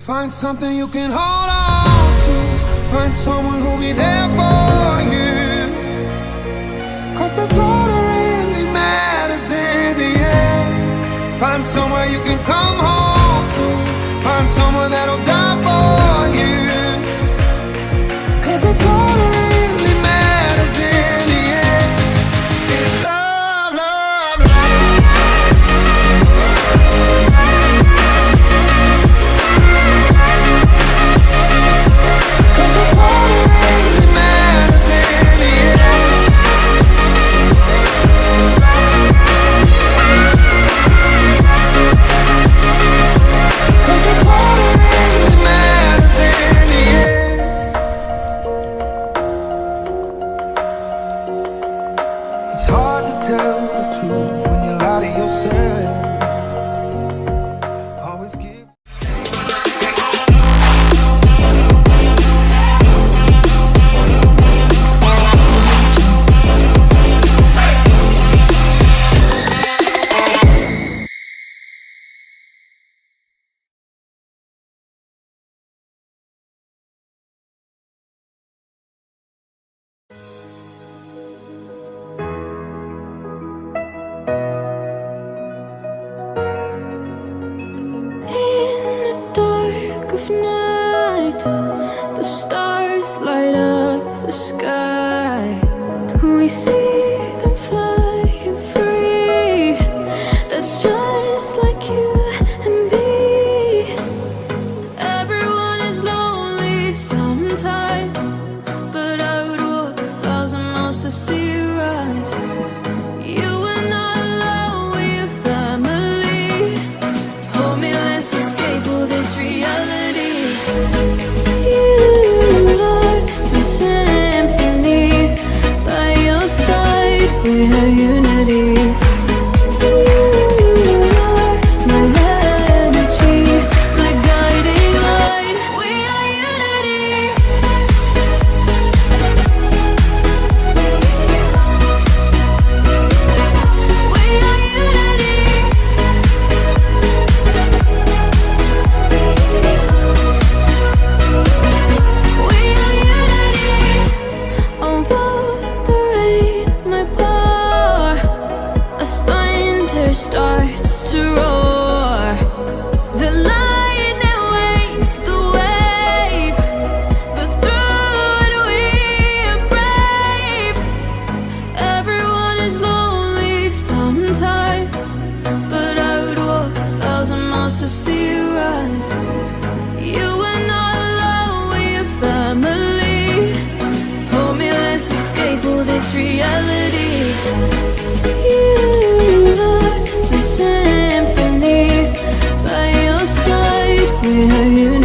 Find something you can hold on to. Find someone who'll be there for you. Cause that's all that really matters in the end. Find somewhere you can come home to. Find someone that'll die for you. Cause that's all that really matters in the end. It's love, love, love. Cause that's all that really matters in the end. Cause that's all that really matters in the end. It's hard to tell the truth when you lie to yourself. Always give. Night, the stars light up the sky. We see them flying free. That's just like you and me. Everyone is lonely sometimes, but I would walk 1,000 miles to see you rise. You are not alone, we're family. Hold me, let's escape all this reality. We have unity. You are my energy, my guiding light. We are unity. We are unity. We are unity. Although the rain might pour, a thunder starts to roar. The lightning wakes the wave, but through it we are brave. Everyone is lonely sometimes, but I would walk 1,000 miles to see you rise. You are not alone, we are family. Hold me, let's escape all this reality. You are my symphony. By your side, we are unity.